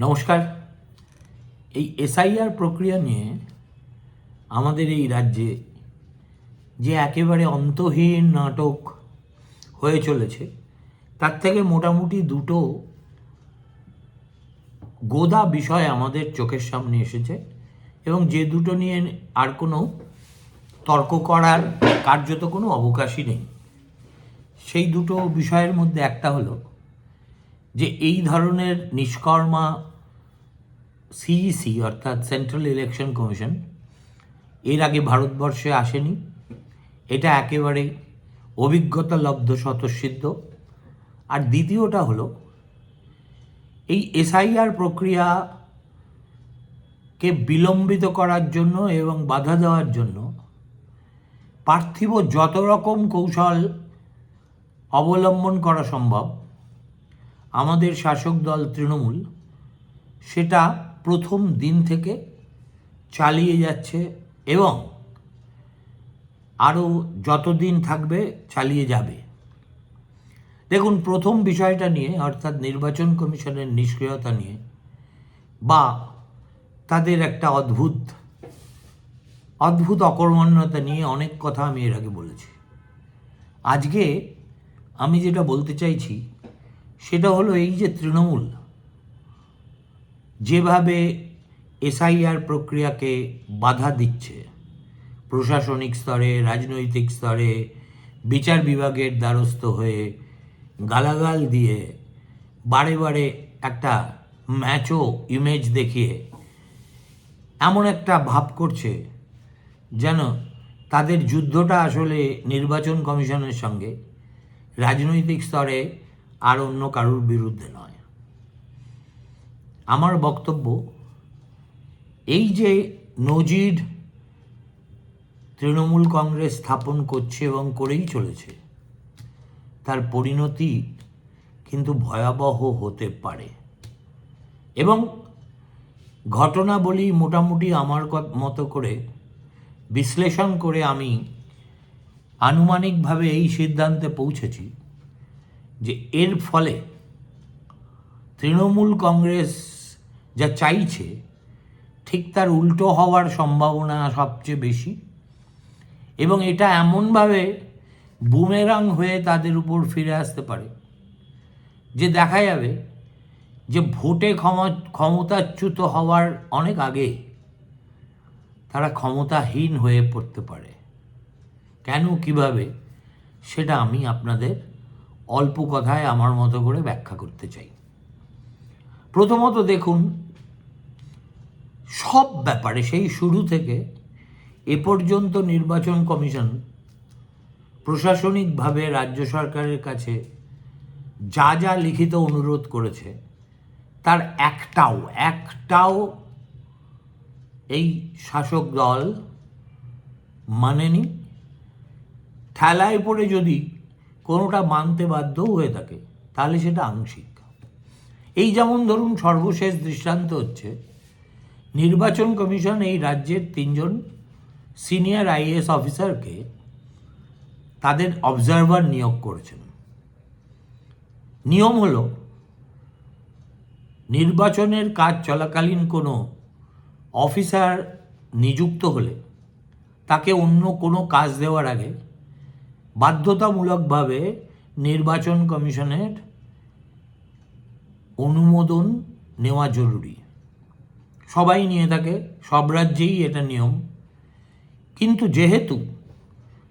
নমস্কার। এই এসআইআর প্রক্রিয়া নিয়ে আমাদের এই রাজ্যে যে একেবারে অন্তহীন নাটক হয়ে চলেছে, তার থেকে মোটামুটি দুটো গোদা বিষয় আমাদের চোখের সামনে এসেছে এবং যে দুটো নিয়ে আর কোনো তর্ক করার কার্যত কোনো অবকাশই নেই। সেই দুটো বিষয়ের মধ্যে একটা হলো যে এই ধরনের নিষ্কর্মা সিইসি অর্থাৎ সেন্ট্রাল ইলেকশন কমিশন এর আগে ভারতবর্ষে আসেনি। এটা একেবারে অভিজ্ঞতা লব্ধ স্বতঃসিদ্ধ। আর দ্বিতীয়টা হলো এই এসআইআর প্রক্রিয়াকে বিলম্বিত করার জন্য এবং বাধা দেওয়ার জন্য পার্থিব যত রকম কৌশল অবলম্বন করা সম্ভব আমাদের শাসক দল তৃণমূল সেটা প্রথম দিন থেকে চালিয়ে যাচ্ছে এবং আরও যতদিন থাকবে চালিয়ে যাবে। দেখুন, প্রথম বিষয়টা নিয়ে অর্থাৎ নির্বাচন কমিশনের নিষ্ক্রিয়তা নিয়ে বা তাদের একটা অদ্ভুত অকর্মণ্যতা নিয়ে অনেক কথা আমি এর আগে বলেছি। আজকে আমি যেটা বলতে চাইছি সেটা হলো এই যে তৃণমূল যেভাবে এসআইআর প্রক্রিয়াকে বাধা দিচ্ছে, প্রশাসনিক স্তরে, রাজনৈতিক স্তরে, বিচার বিভাগের দ্বারস্থ হয়ে গালাগাল দিয়ে বারে বারে একটা ম্যাচও ইমেজ দেখিয়ে এমন একটা ভাব করছে যেন তাদের যুদ্ধটা আসলে নির্বাচন কমিশনের সঙ্গে রাজনৈতিক স্তরে আর অন্য কারোর বিরুদ্ধে নয়। আমার বক্তব্য, এই যে নজির তৃণমূল কংগ্রেস স্থাপন করছে এবং করেই চলেছে, তার পরিণতি কিন্তু ভয়াবহ হতে পারে। এবং ঘটনাবলী মোটামুটি আমার মতো করে বিশ্লেষণ করে আমি আনুমানিকভাবে এই সিদ্ধান্তে পৌঁছেছি যে এর ফলে তৃণমূল কংগ্রেস যা চাইছে ঠিক তার উল্টো হওয়ার সম্ভাবনা সবচেয়ে বেশি এবং এটা এমনভাবে বুমেরাং হয়ে তাদের উপর ফিরে আসতে পারে যে দেখা যাবে যে ভোটে ক্ষমতাচ্যুত হওয়ার অনেক আগে তারা ক্ষমতাহীন হয়ে পড়তে পারে। কেন, কিভাবে, সেটা আমি আপনাদের অল্প কথায় আমার মতো করে ব্যাখ্যা করতে চাই। প্রথমত দেখুন, সব ব্যাপারে সেই শুরু থেকে এ পর্যন্ত নির্বাচন কমিশন প্রশাসনিকভাবে রাজ্য সরকারের কাছে যা যা লিখিত অনুরোধ করেছে তার একটাও এই শাসক দল মানেনি। ঠেলায় পড়ে যদি কোনোটা মানতে বাধ্যও হয়ে থাকে তাহলে সেটা আংশিক। এই যেমন ধরুন, সর্বশেষ দৃষ্টান্ত হচ্ছে নির্বাচন কমিশন এই রাজ্যের 3জন সিনিয়র আইএএস অফিসারকে তাদের অবজারভার নিয়োগ করেছেন। নিয়ম হলো, নির্বাচনের কাজ চলাকালীন কোনো অফিসার নিযুক্ত হলে তাকে অন্য কোনো কাজ দেওয়ার আগে বাধ্যতামূলকভাবে নির্বাচন কমিশনের অনুমোদন নেওয়া জরুরি। সবাই নিয়ে থাকে, সব রাজ্যেই এটা নিয়ম। কিন্তু যেহেতু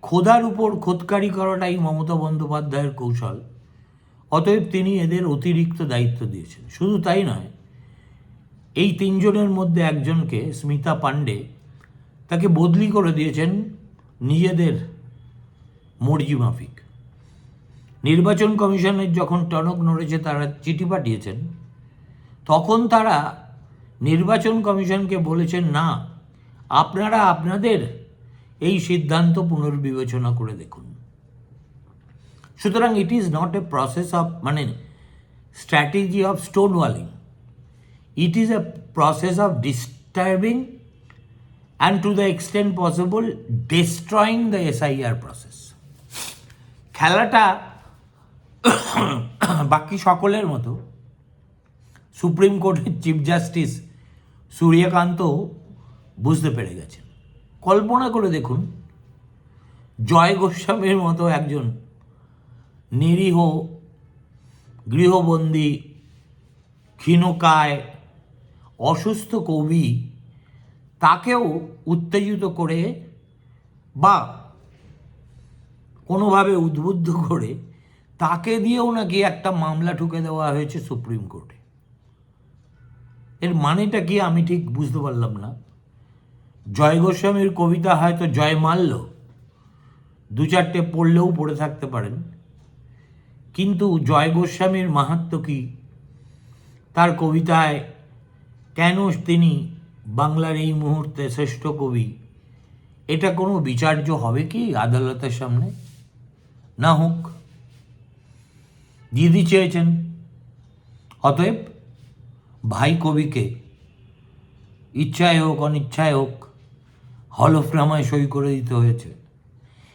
খোদার উপর খোদকারি করাটাই মমতা বন্দ্যোপাধ্যায়ের কৌশল, অতএব তিনি এদের অতিরিক্ত দায়িত্ব দিয়েছেন। শুধু তাই নয়, এই 3জনের মধ্যে একজনকে, স্মিতা পাণ্ডে, তাকে বদলি করে দিয়েছেন নিজেদের মর্জি মাফিক। নির্বাচন কমিশনের যখন টনক নড়েছে, তারা চিঠি পাঠিয়েছেন, তখন তারা নির্বাচন কমিশনকে বলেছেন, না, আপনারা আপনাদের এই সিদ্ধান্ত পুনর্বিবেচনা করে দেখুন। সুতরাং it is not a process of strategy of stonewalling, it is a process of disturbing and to the extent possible destroying the SIR process. খেলাটা বাকি সকলের মতো সুপ্রিম কোর্টের চিফ জাস্টিস সূর্যকান্ত বুঝতে পেরে গেছেন। কল্পনা করে দেখুন, জয় গোস্বামীর মতো একজন নিরীহ গৃহবন্দী ক্ষীণকায় অসুস্থ কবি, তাকেও উত্তেজিত করে বা কোনোভাবে উদ্বুদ্ধ করে তাকে দিয়েও নাকি একটা মামলা ঠুকে দেওয়া হয়েছে সুপ্রিম কোর্টে। এর মানেটা কি আমি ঠিক বুঝতে পারলাম না। জয় গোস্বামীর কবিতা হয়তো জয় মাল্য দু চারটে পড়লেও পড়ে থাকতে পারেন, কিন্তু জয় গোস্বামীর মাহাত্ম্য কি, তার কবিতায় কেন তিনি বাংলার এই মুহূর্তে শ্রেষ্ঠ কবি, এটা কোনো বিচার্য হবে কি আদালতের সামনে? না হোক, দিদি চেয়েছেন, অতএব ভাই কবিকে ইচ্ছায় হোক অনিচ্ছায় হোক হলফনামায় সই করে দিতে হয়েছে।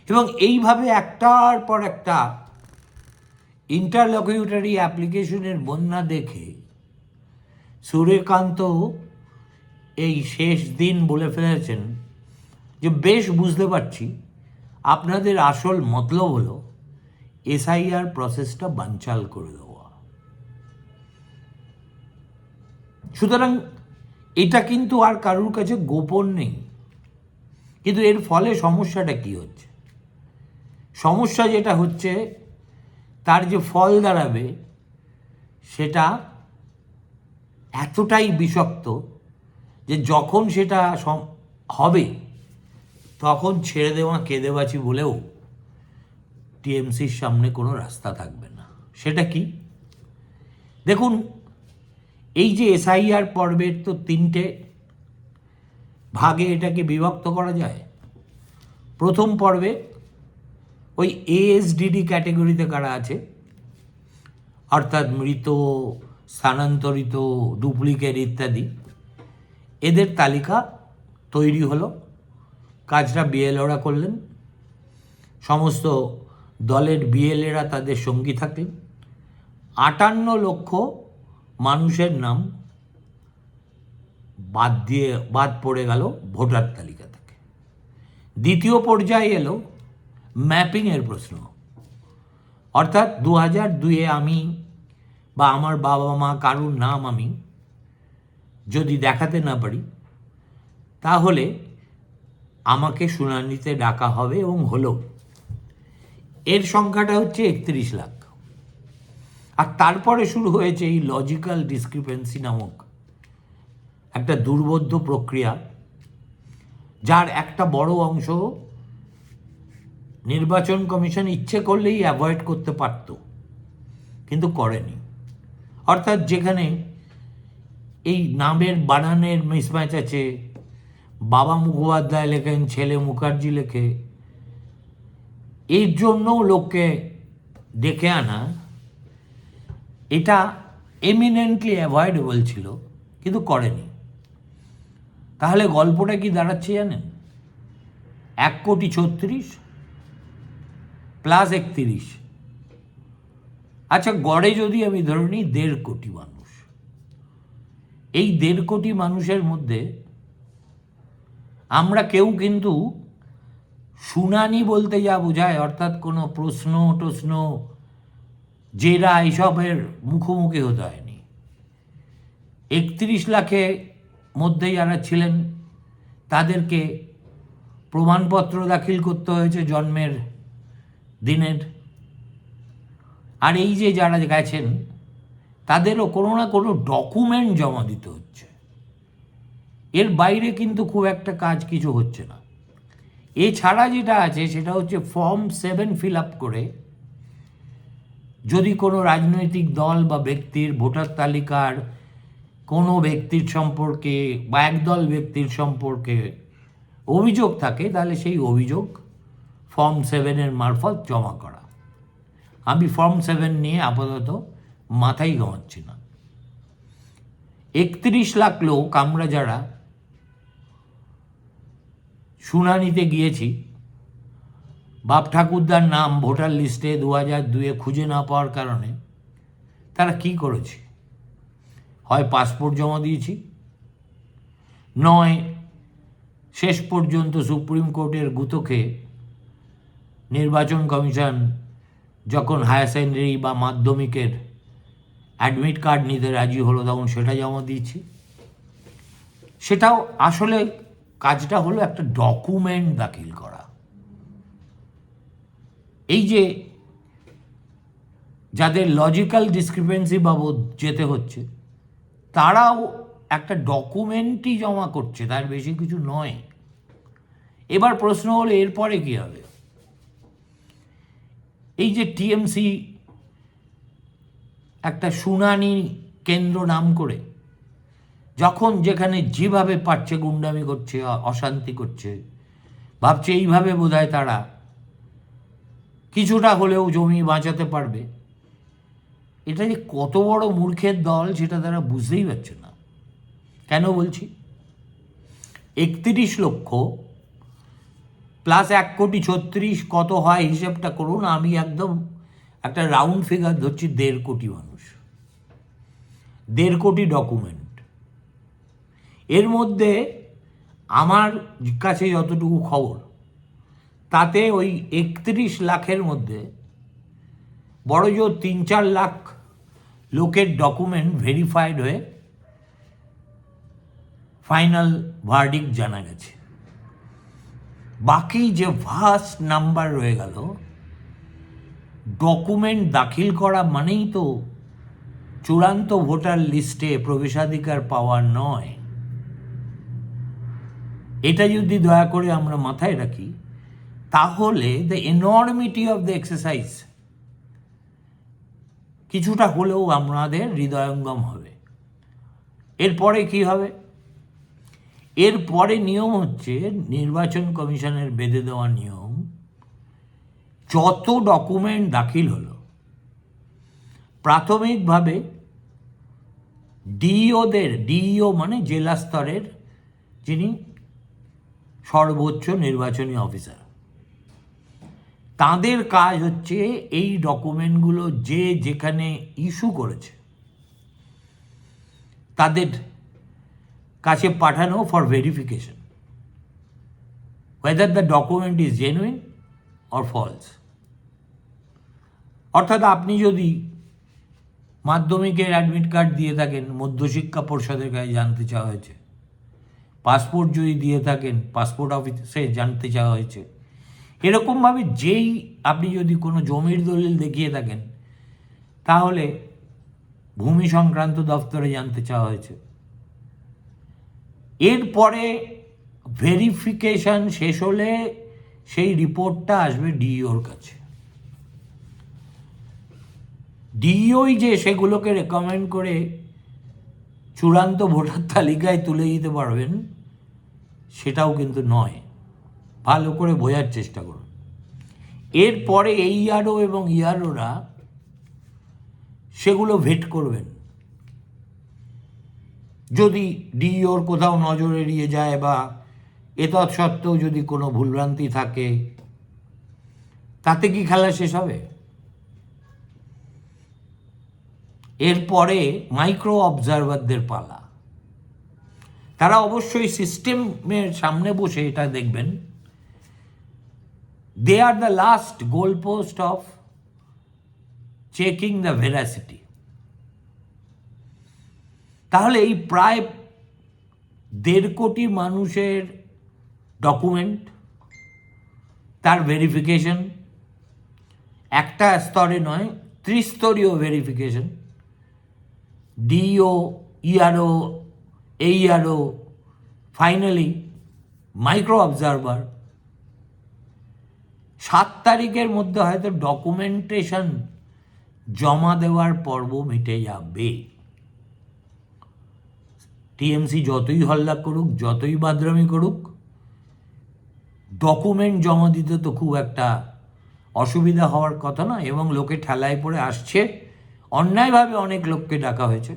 এবং এইভাবে একটার পর একটা ইন্টারলকিউটরি অ্যাপ্লিকেশনের বন্যা দেখে সূর্যকান্ত এই শেষ দিন বলে ফেলেছেন যে বেশ বুঝতে পারছি আপনাদের আসল মতলব হলো এসআইআর প্রসেসটা বানচাল করে দেওয়া। সুতরাং এটা কিন্তু আর কারোর কাছে গোপন নেই। কিন্তু এর ফলে সমস্যাটা কি হচ্ছে? সমস্যা যেটা হচ্ছে, তার যে ফল দাঁড়াবে সেটা এতটাই বিষাক্ত যে যখন সেটা হবে তখন ছেড়ে দেওয়া কেঁদেবাচি বলেও টিএমসির সামনে কোনো রাস্তা থাকবে না। সেটা কি? দেখুন, এই যে এসআইআর পর্বের তো 3টে ভাগে এটাকে বিভক্ত করা যায়। প্রথম পর্বে ওই এএসডিডি ক্যাটেগরিতে কারা আছে, অর্থাৎ মৃত, স্থানান্তরিত, ডুপ্লিকেট ইত্যাদি, এদের তালিকা তৈরি হলো। কাজটা বিএলওরা করলেন, সমস্ত দলের বিএলএরা তাদের সঙ্গী থাকলেন। 58 লক্ষ মানুষের নাম বাদ পড়ে গেল ভোটার তালিকা থেকে। দ্বিতীয় পর্যায়ে এলো ম্যাপিংয়ের প্রশ্ন, অর্থাৎ 2002-এ আমি বা আমার বাবা মা কারুর নাম আমি যদি দেখাতে না পারি, তাহলে আমাকে শুনানিতে ডাকা হবে, এবং হলো। এর সংখ্যাটা হচ্ছে 31 লাখ। আর তারপরে শুরু হয়েছে এই লজিক্যাল ডিসক্রিপেন্সি নামক একটা দুর্বোধ্য প্রক্রিয়া, যার একটা বড় অংশ নির্বাচন কমিশন ইচ্ছে করলেই অ্যাভয়েড করতে পারত, কিন্তু করেনি। অর্থাৎ যেখানে এই নামের বানানের মিসম্যাচ আছে, বাবা মুখোপাধ্যায় লেখেন, ছেলে মুখার্জি লেখে, এর জন্যও লোককে ডেকে আনা, এটা এমিনেন্টলি অ্যাভয়েডেবল ছিল, কিন্তু করেনি। তাহলে গল্পটা কি দাঁড়াচ্ছে জানেন? 1,36,00,000 প্লাস 31। আচ্ছা, গড়ে যদি আমি ধরে নিই 1.5 কোটি মানুষ, এই 1.5 কোটি মানুষের মধ্যে আমরা কেউ কিন্তু শুনানি বলতে যা বোঝায়, অর্থাৎ কোনো প্রশ্ন টশ্ন জেরা এইসবের মুখোমুখি হতে হয়নি। 31 লাখের মধ্যে যারা ছিলেন তাদেরকে প্রমাণপত্র দাখিল করতে হয়েছে জন্মের দিনের। আর এই যে যারা গেছেন তাদেরও কোনো না কোনো ডকুমেন্ট জমা দিতে হচ্ছে। এর বাইরে কিন্তু খুব একটা কাজ কিছু হচ্ছে না। এছাড়া যেটা আছে সেটা হচ্ছে ফর্ম 7 ফিল আপ করে যদি কোনো রাজনৈতিক দল বা ব্যক্তির ভোটার তালিকার কোনো ব্যক্তির সম্পর্কে বা একদল ব্যক্তির সম্পর্কে অভিযোগ থাকে, তাহলে সেই অভিযোগ ফর্ম 7-এর মারফত জমা করা। আমি ফর্ম 7 নিয়ে আপাতত মাথাই ঘামাচ্ছি না। 31 লাখ লোক আমরা যারা শুনানিতে গিয়েছি, বাপ ঠাকুরদার নাম ভোটার লিস্টে 2002-এ খুঁজে না পাওয়ার কারণে তারা কি করেছে? হয় পাসপোর্ট জমা দিয়েছি, নয় শেষ পর্যন্ত সুপ্রিম কোর্টের গুতোকে নির্বাচন কমিশন যখন হায়ার সেকেন্ডারি বা মাধ্যমিকের অ্যাডমিট কার্ড নিতে রাজি হলো তখন সেটা জমা দিয়েছি। সেটাও আসলে কাজটা হলো একটা ডকুমেন্ট দাখিল করা। এই যে যাদের লজিক্যাল ডিসক্রিপেন্সি বাবদ যেতে হচ্ছে তারাও একটা ডকুমেন্টই জমা করছে, তার বেশি কিছু নয়। এবার প্রশ্ন হলো এরপরে কী হবে? এই যে টিএমসি একটা শুনানি কেন্দ্র নাম করে যখন যেখানে যেভাবে পারছে গুন্ডামি করছে, অশান্তি করছে, ভাবছে এইভাবে বোধহয় তারা কিছুটা হলেও জমি বাঁচাতে পারবে। এটা যে কত বড় মূর্খের দল সেটা তারা বুঝতেই পারছে না। কেন বলছি? 31 লক্ষ প্লাস 1,36,00,000 কত হয় হিসেবটা করুন। আমি একদম একটা রাউন্ড ফিগার ধরছি, 1.5 কোটি মানুষ, 1.5 কোটি ডকুমেন্ট। এর মধ্যে আমার কাছে যতটুকু খবর তাতে ওই 31 লাখের মধ্যে বড় জোর 3-4 লাখ লোকের ডকুমেন্ট ভেরিফাইড হয়ে ফাইনাল ভার্ডিক্ট জানা গেছে। বাকি যে ভাস্ট নাম্বার রয়ে গেল, ডকুমেন্ট দাখিল করা মানেই তো চূড়ান্ত ভোটার লিস্টে প্রবেশাধিকার পাওয়া নয়। এটা যদি দয়া করে আমরা মাথায় রাখি তাহলে দ্য এনর্মিটি অফ দ্য এক্সারসাইজ কিছুটা হলেও আমাদের হৃদয়ঙ্গম হবে। এরপরে কি হবে? এরপরে নিয়ম হচ্ছে নির্বাচন কমিশনের বেঁধে দেওয়া নিয়ম, যত ডকুমেন্ট দাখিল হলো প্রাথমিকভাবে ডিইও মানে জেলা স্তরের যিনি সর্বোচ্চ নির্বাচনী অফিসার, তাদের কাজ হচ্ছে এই ডকুমেন্টগুলো যে যেখানে ইস্যু করেছে তাদের কাছে পাঠানো for verification whether the document is genuine or false। অর্থাৎ আপনি যদি মাধ্যমিকের অ্যাডমিট কার্ড দিয়ে থাকেন, মধ্যশিক্ষা পর্ষদের কাছে জানতে চাওয়া হয়েছে। পাসপোর্ট যদি দিয়ে থাকেন, পাসপোর্ট অফিসে জানতে চাওয়া হয়েছে। এরকমভাবে যেই আপনি যদি কোনো জমির দলিল দেখিয়ে থাকেন তাহলে ভূমি সংক্রান্ত দপ্তরে জানতে চাওয়া হয়েছে। এরপরে ভেরিফিকেশন শেষ হলে সেই রিপোর্টটা আসবে ডিইওর কাছে। ডিইওই যে সেগুলোকে রেকমেন্ড করে চূড়ান্ত ভোটার তালিকায় তুলে দিতে পারবেন সেটাও কিন্তু নয়। ভালো করে বোঝার চেষ্টা করুন। এরপরে এইআরও এবং ইআরওরা সেগুলো ভেট করবেন। যদি ডিইওর কোথাও নজর এড়িয়ে যায় বা এতৎসত্ত্বেও যদি কোনো ভুলভ্রান্তি থাকে, তাতে কি খেলা শেষ হবে? এরপরে মাইক্রো অবজারভারদের পালা। তারা অবশ্যই সিস্টেমের সামনে বসে এটা দেখবেন, they are the last goal post of checking the veracity. তাহলে এই প্রায় 1.5 কোটি মানুষের ডকুমেন্ট, তার ভেরিফিকেশন একটা স্তরে নয়, ত্রিস্তরীয় verification, DEO, ERO, AERO, finally micro observer. 7 তারিখের মধ্যে হয়তো ডকুমেন্টেশন জমা দেওয়ার পর্ব মিটে যাবে। টিএমসি যতই হল্লা করুক, যতই বাদরামি করুক, ডকুমেন্ট জমা দিতে তো খুব একটা অসুবিধা হওয়ার কথা না। এবং লোকে ঠেলায় পড়ে আসছে, অন্যায়ভাবে অনেক লোককে ডাকা হয়েছে,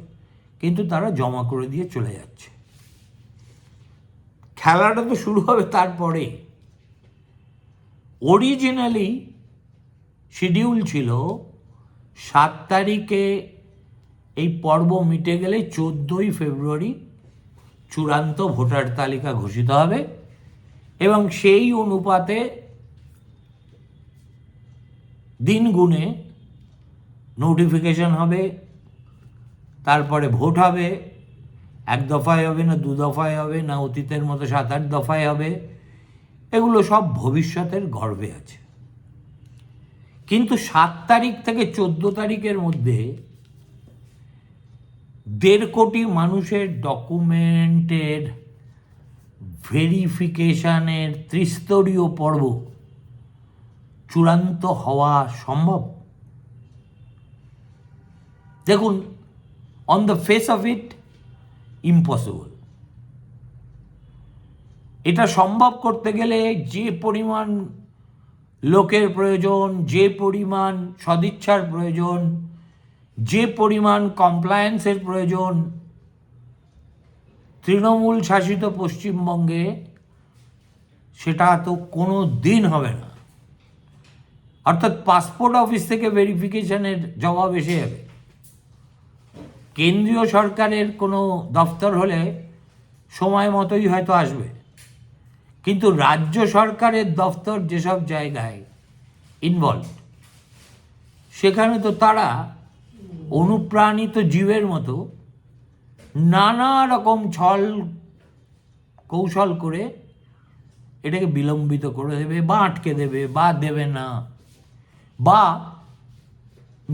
কিন্তু তারা জমা করে দিয়ে চলে যাচ্ছে। খেলাটা তো শুরু হবে তারপরে। অরিজিনালি শিডিউল ছিল 7 তারিখে এই পর্ব মিটে গেলে 14ই ফেব্রুয়ারি চূড়ান্ত ভোটার তালিকা ঘোষিত হবে এবং সেই অনুপাতে দিন গুণে নোটিফিকেশন হবে, তারপরে ভোট হবে। 1 দফায় হবে না 2 দফায় হবে না অতীতের মতো 7-8 দফায় হবে, এগুলো সব ভবিষ্যতের গর্ভে আছে। কিন্তু 7 তারিখ থেকে 14 তারিখের মধ্যে 1.5 কোটি মানুষের ডকুমেন্টের ভেরিফিকেশনের ত্রিস্তরীয় পর্ব চূড়ান্ত হওয়া সম্ভব? দেখুন, on the face of it impossible. এটা সম্ভব করতে গেলে যে পরিমাণ লোকের প্রয়োজন, যে পরিমাণ সদিচ্ছার প্রয়োজন, যে পরিমাণ কমপ্লায়েন্সের প্রয়োজন, তৃণমূল শাসিত পশ্চিমবঙ্গে সেটা তো কোনো দিন হবে না। অর্থাৎ পাসপোর্ট অফিস থেকে ভেরিফিকেশনের জবাব এসে যাবে। কেন্দ্রীয় সরকারের কোনো দফতর হলে সময় মতোই হয়তো আসবে, কিন্তু রাজ্য সরকারের দফতর যেসব জায়গায় ইনভলভ, সেখানে তো তারা অনুপ্রাণিত জীবের মতো নানা রকম ছল কৌশল করে এটাকে বিলম্বিত করে দেবে বা আটকে দেবে বা দেবে না বা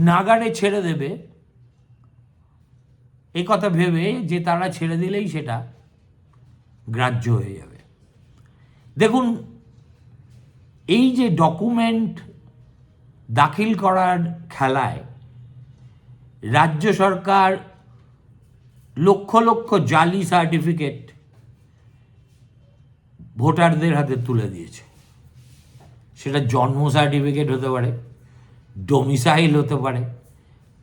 নাগাড়ে ছেড়ে দেবে, এই কথা ভেবে যে তারা ছেড়ে দিলেই সেটা গ্রাহ্য হয়ে যাবে। দেখুন, এই যে ডকুমেন্ট দাখিল করার খেলায় রাজ্য সরকার লক্ষ লক্ষ জালি সার্টিফিকেট ভোটারদের হাতে তুলে দিয়েছে। সেটা জন্ম সার্টিফিকেট হতে পারে, ডোমিসাইল হতে পারে,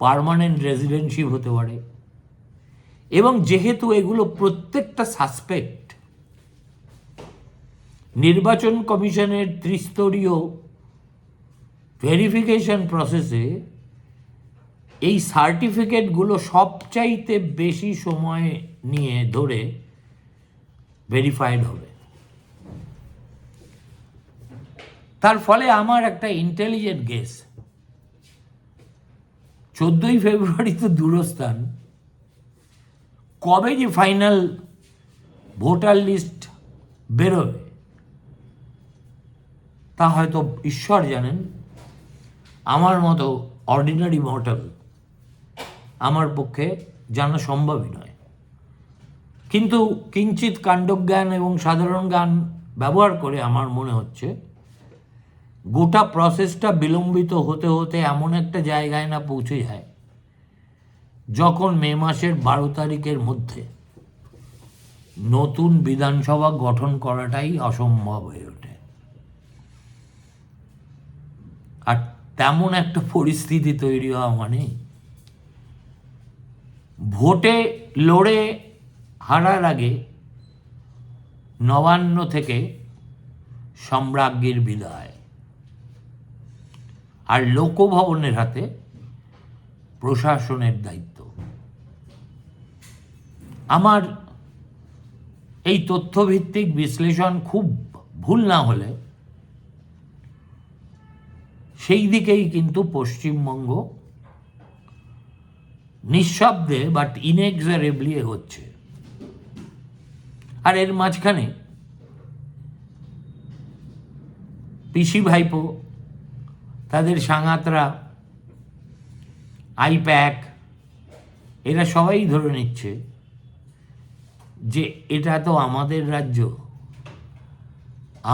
পার্মানেন্ট রেসিডেন্সিপ হতে পারে, এবং যেহেতু এগুলো প্রত্যেকটা সাসপেক্ট, নির্বাচন কমিশনের ত্রিস্তরীয় ভেরিফিকেশন প্রসেসে এই সার্টিফিকেটগুলো সবচাইতে বেশি সময় নিয়ে ধরে ভেরিফাইড হবে। তার ফলে আমার একটা ইন্টেলিজেন্ট গেস, 14ই ফেব্রুয়ারি তো দূরস্থান, কবে যে ফাইনাল ভোটার লিস্ট বেরোবে তা হয়তো ঈশ্বর জানেন। আমার মতো অর্ডিনারি মর্টাল আমার পক্ষে জানা সম্ভবই নয়। কিন্তু কিঞ্চিৎ কাণ্ডজ্ঞান এবং সাধারণ জ্ঞান ব্যবহার করে আমার মনে হচ্ছে গোটা প্রসেসটা বিলম্বিত হতে হতে এমন একটা জায়গায় না পৌঁছে যায় যখন মে মাসের 12 তারিখের মধ্যে নতুন বিধানসভা গঠন করাটাই অসম্ভব হয়ে ওঠে। আর তেমন একটা পরিস্থিতি তৈরি হওয়া মানে ভোটে লড়ে হারার আগে নবান্ন থেকে সম্রাজ্ঞীর বিদায়, আর লোকভবনের হাতে প্রশাসনের দায়িত্ব। আমার এই তথ্যভিত্তিক বিশ্লেষণ খুব ভুল না হলে সেই দিকেই কিন্তু পশ্চিমবঙ্গ নিঃশব্দে বাট ইনএক্সারেবলি এগোচ্ছে। আর এর মাঝখানে পিসি ভাইপো, তাদের সাঙাতরা, আইপ্যাক, এরা সবাই ধরে নিচ্ছে যে এটা তো আমাদের রাজ্য,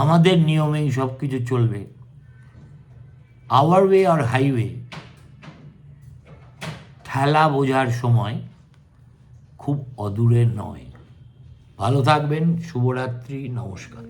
আমাদের নিয়মেই সব কিছু চলবে, আওয়ার ওয়ে আর হাইওয়ে। ঠেলা বোঝার সময় খুব অদূরে নয়। ভালো থাকবেন, শুভরাত্রি, নমস্কার।